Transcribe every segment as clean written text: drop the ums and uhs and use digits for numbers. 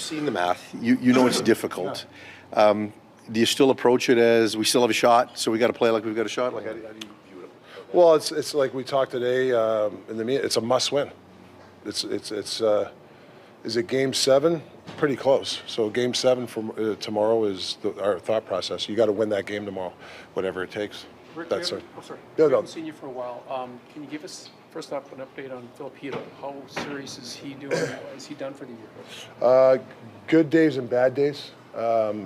seen the math. You know it's difficult. Do you still approach it as we still have a shot, so we got to play like we've got a shot? Like, how do you view it? Well, it's like we talked today in the meeting. It's a must-win. Is it Game 7? Pretty close. So Game 7 for tomorrow is our thought process. You got to win that game tomorrow, whatever it takes. Rick, That's sorry. No, We no. haven't seen you for a while. Can you give us, first off, an update on Filipino? How serious is he doing? Is he done for the year? Good days and bad days.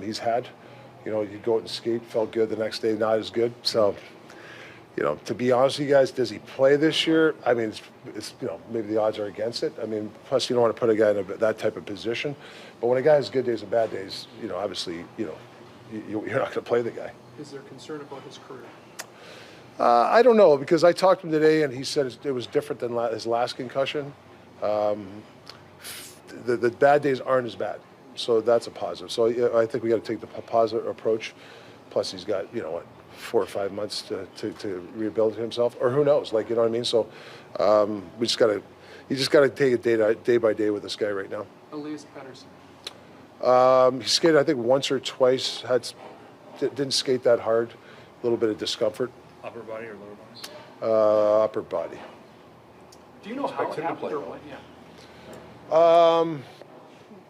He's had. You know, you go out and skate, felt good. The next day, not as good. So, you know, to be honest with you guys, does he play this year? I mean, it's you know, maybe the odds are against it. I mean, plus you don't want to put a guy in that type of position. But when a guy has good days and bad days, you know, obviously, you know, you're not going to play the guy. Is there concern about his career? I don't know, because I talked to him today, and he said it was different than his last concussion. The bad days aren't as bad. So that's a positive. So yeah, I think we got to take the positive approach. Plus, he's got, you know, what, 4 or 5 months to rebuild himself, or who knows? Like, you know what I mean? So you just got to take it day by day with this guy right now. Elias Pettersson. He skated, I think, once or twice. Didn't skate that hard. A little bit of discomfort. Upper body or lower body? Upper body. Do you know how it happened or what? Yeah.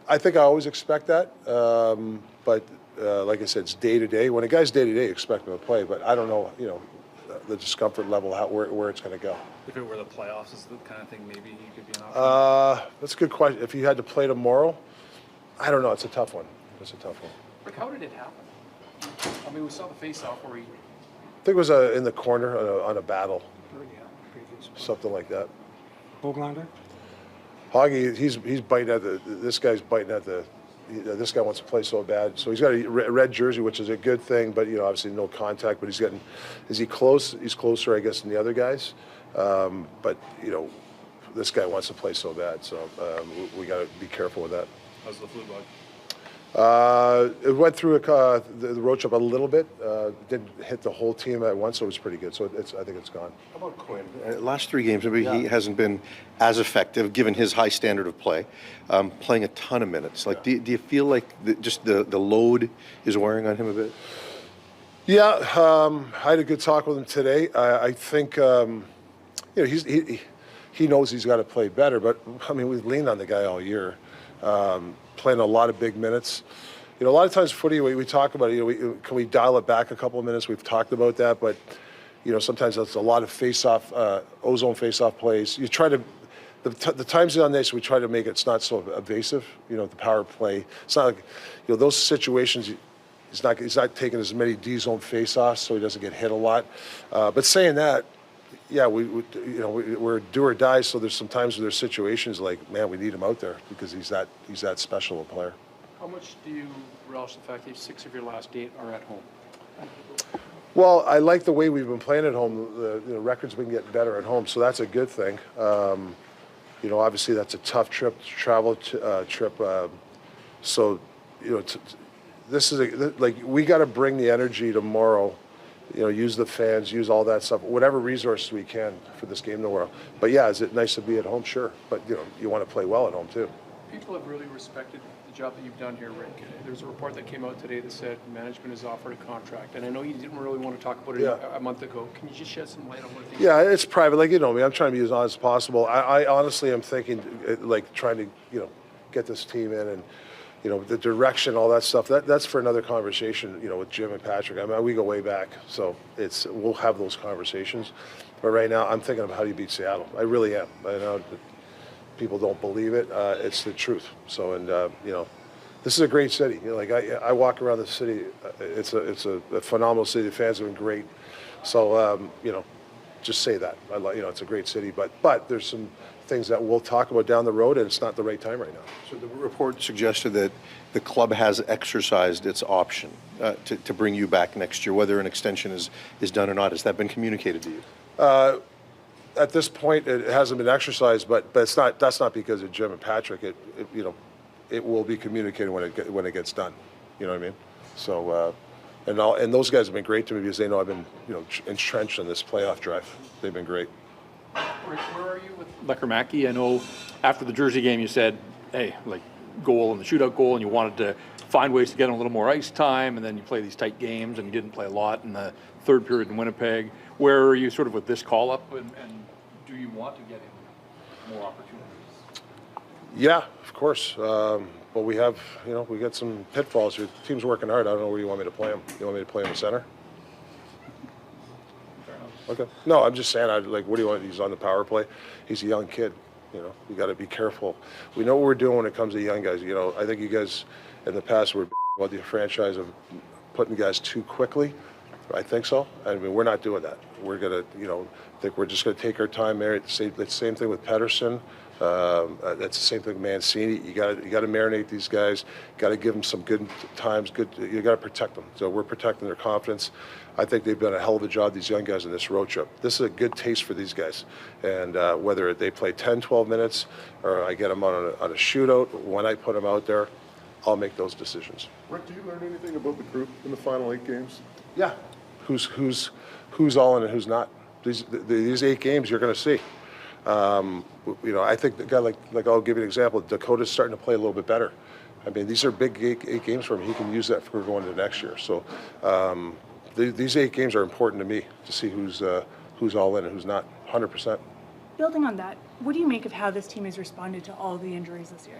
I think I always expect that, but like I said, it's day to day. When a guy's day to day, expect him to play. But I don't know, you know, the discomfort level, where it's going to go. If it were the playoffs, is the kind of thing maybe he could be an option? That's a good question. If you had to play tomorrow, I don't know. It's a tough one. It's a tough one. Rick, how did it happen? I mean, we saw the face-off where he. I think it was in the corner on a battle, something like that. Boglander? Hoggy, he's biting at this guy's biting at this guy wants to play so bad. So he's got a red jersey, which is a good thing, but, you know, obviously no contact, but is he close? He's closer, I guess, than the other guys. But, you know, this guy wants to play so bad, so we got to be careful with that. How's the flu bug? It went through the road trip a little bit. Didn't hit the whole team at once, so it was pretty good. So I think it's gone. How about Quinn? Last 3 games, maybe he hasn't been as effective, given his high standard of play, playing a ton of minutes. Like, do you feel like just the load is wearing on him a bit? Yeah, I had a good talk with him today. I think you know, he knows he's got to play better, but I mean, we've leaned on the guy all year. Playing a lot of big minutes. You know, a lot of times footy, we talk about, you know, can we dial it back a couple of minutes? We've talked about that, but, you know, sometimes that's a lot of face-off, ozone face-off plays. You try to, the times on this, we try to make it's not so evasive, you know, the power play. It's not like, you know, those situations, he's not taking as many D-zone face-offs, so he doesn't get hit a lot. But saying that, yeah, we're do or die. So there's some times where there's situations like, man, we need him out there because he's that special a player. How much do you relish the fact that 6 of your last 8 are at home? Well, I like the way we've been playing at home. The records been getting better at home, so that's a good thing. You know, obviously that's a tough travel trip. So, you know, this is like we got to bring the energy tomorrow. You know, use the fans, use all that stuff, whatever resources we can for this game tomorrow. But yeah, is it nice to be at home? Sure, but you know, you want to play well at home too. People have really respected the job that you've done here, Rick. There's a report that came out today that said management has offered a contract, and I know you didn't really want to talk about it a month ago. Can you just shed some light on what things? Yeah, it's private. Like, you know me, I'm trying to be as honest as possible. I honestly am thinking, like, trying to, you know, get this team in and, you know, the direction, all that stuff. That's for another conversation, you know, with Jim and Patrick. I mean, we go way back, so we'll have those conversations. But right now, I'm thinking of how do you beat Seattle. I really am. I know that people don't believe it. It's the truth. So, and you know, this is a great city. You know, like I walk around the city. It's a phenomenal city. The fans have been great. So, you know, just say that. You know, it's a great city. But there's some things that we'll talk about down the road, and it's not the right time right now. So the report suggested that the club has exercised its option to bring you back next year, whether an extension is done or not. Has that been communicated to you? At this point, it hasn't been exercised, but it's not. That's not because of Jim and Patrick. You know, it will be communicated when it gets done. You know what I mean? So, and those guys have been great to me because they know I've been, you know, entrenched in this playoff drive. They've been great. Rick, where are you with Lecker Mackey? I know after the Jersey game you said, hey, like, goal and the shootout goal, and you wanted to find ways to get a little more ice time, and then you play these tight games, and you didn't play a lot in the third period in Winnipeg. Where are you sort of with this call-up, and do you want to get in more opportunities? Yeah, of course. But we have, we got some pitfalls here. The team's working hard. I don't know where you want me to play him. You want me to play him in center? Okay. No, I'm just saying, what do you want? He's on the power play. He's a young kid. You got to be careful. We know what we're doing when it comes to young guys. I think you guys in the past were about the franchise of putting guys too quickly. I think so. I mean, we're not doing that. We're going to, I think we're just going to take our time there. It's the same thing with Pedersen. That's the same thing with Mancini. You got to marinate these guys. Got to give them some good times. You got to protect them. So we're protecting their confidence. I think they've done a hell of a job, these young guys, in this road trip. This is a good taste for these guys. And whether they play 10, 12 minutes or I get them on a shootout, when I put them out there, I'll make those decisions. Rick, do you learn anything about the group in the final 8 games? Yeah. Who's all in and who's not. These 8 games you're going to see. I think the guy like I'll give you an example. Dakota's starting to play a little bit better. I mean, these are big 8 games for him. He can use that for going into next year. So these 8 games are important to me to see who's all in and who's not. 100%. Building on that, what do you make of how this team has responded to all the injuries this year?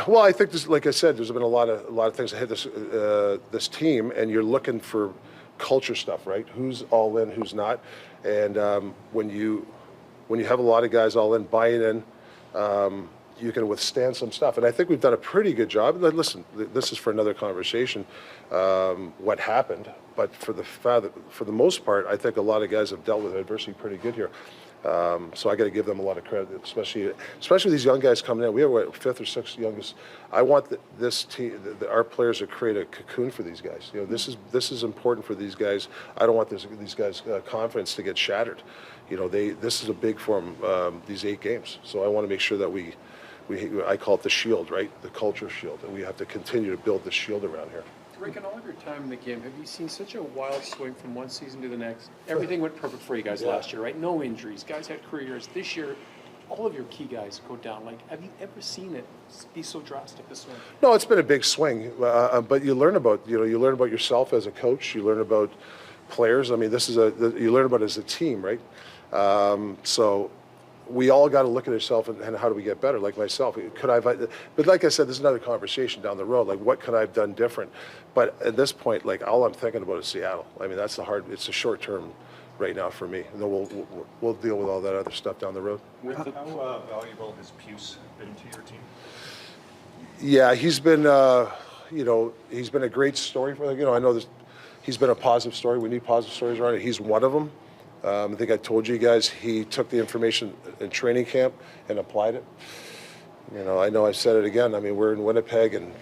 Well, I think like I said, there's been a lot of things that hit this team, and you're looking for culture stuff, right? Who's all in, who's not, and when you have a lot of guys all in, buying in, you can withstand some stuff. And I think we've done a pretty good job. Listen, this is for another conversation, what happened. But for the most part, I think a lot of guys have dealt with adversity pretty good here. So I got to give them a lot of credit, especially these young guys coming in. We have what, 5th or 6th youngest. I want this team, our players, to create a cocoon for these guys. This is important for these guys. I don't want these guys' confidence to get shattered. This is a big for them, these 8 games. So I want to make sure that I call it the shield, right? The culture shield, and we have to continue to build the shield around here. Rick, in all of your time in the game, have you seen such a wild swing from one season to the next? Everything went perfect for you guys last year, right? No injuries. Guys had careers. This year, all of your key guys go down. Have you ever seen it be so drastic this way? No, it's been a big swing, but you learn about yourself as a coach. You learn about players. I mean, you learn about it as a team, right? So we all got to look at ourselves and how do we get better. Like myself, but like I said, there's another conversation down the road. Like, what could I have done different? But at this point, all I'm thinking about is Seattle. I mean, it's a short term right now for me. And then we'll deal with all that other stuff down the road. How valuable has Puce been to your team? Yeah, he's been he's been a great story for I know he's been a positive story. We need positive stories around it. He's one of them. I think I told you guys he took the information in training camp and applied it. I know I said it again. I mean, we're in Winnipeg and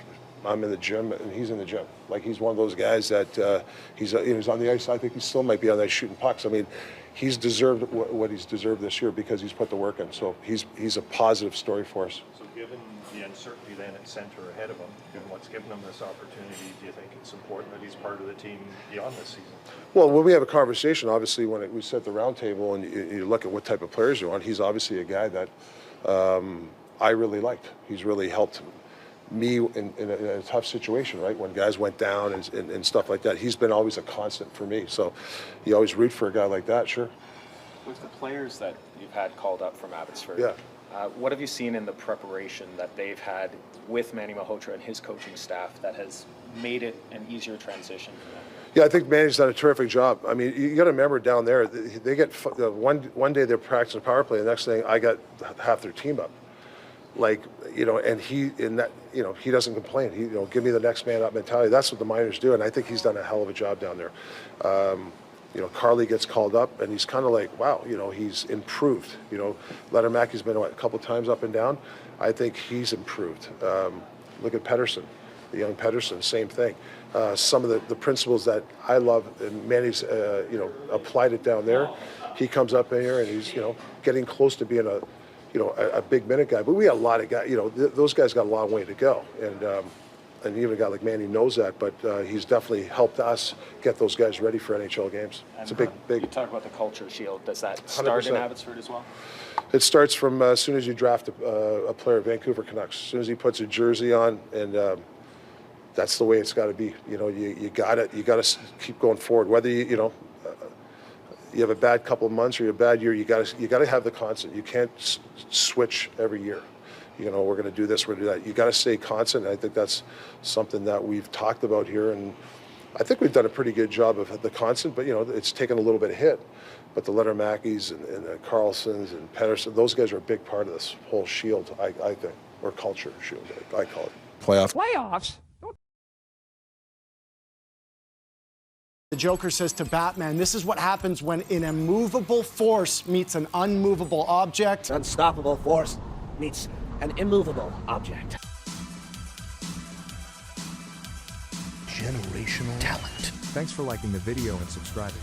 I'm in the gym and he's in the gym. He's one of those guys that he's on the ice. I think he still might be on the ice shooting pucks. I mean, he's deserved what he's deserved this year because he's put the work in. So he's a positive story for us. So given the uncertainty then at center ahead of him, given what's given him this opportunity, do you think it's important that he's part of the team beyond this season? Well, when we have a conversation, obviously, when we sit at the round table and you look at what type of players you want, he's obviously a guy that I really liked. He's really helped me in a tough situation, right? When guys went down and stuff like that. He's been always a constant for me. So you always root for a guy like that, sure. With the players that you've had called up from Abbotsford, yeah. What have you seen in the preparation that they've had with Manny Malhotra and his coaching staff that has made it an easier transition for them? Yeah, I think Manny's done a terrific job. I mean, you got to remember down there, they get one day they're practicing power play, the next thing I got half their team up. And he doesn't complain. He, give me the next man up mentality. That's what the minors do, and I think he's done a hell of a job down there. Carly gets called up, and he's kind of like, wow, he's improved. Lettermaki's been a couple times up and down. I think he's improved. Look at Pedersen, the young Pedersen, same thing. Some of the principles that I love, and Manny's, applied it down there. He comes up in here, and he's, getting close to being a big minute guy. But we got a lot of guys. Those guys got a long way to go, and and even a guy like Manny knows that, but he's definitely helped us get those guys ready for NHL games. It's a big. You talk about the culture shield. Does that start in 100%. Abbotsford as well? It starts from as soon as you draft a player, Vancouver Canucks. As soon as he puts a jersey on, and that's the way it's got to be. You know, you got to keep going forward. Whether you have a bad couple of months or you have a bad year, you got to have the constant. You can't switch every year. You know, we're going to do this, we're going to do that. You got to stay constant. And I think that's something that we've talked about here, and I think we've done a pretty good job of the constant. But you know, it's taken a little bit of hit. But the Lettermackis and the Carlsons and Pedersen, those guys are a big part of this whole shield, I think, or culture shield, I call it. Playoffs? The Joker says to Batman, this is what happens when an immovable force meets an unmovable object. An unstoppable force meets an immovable object. Generational talent. Thanks for liking the video and subscribing.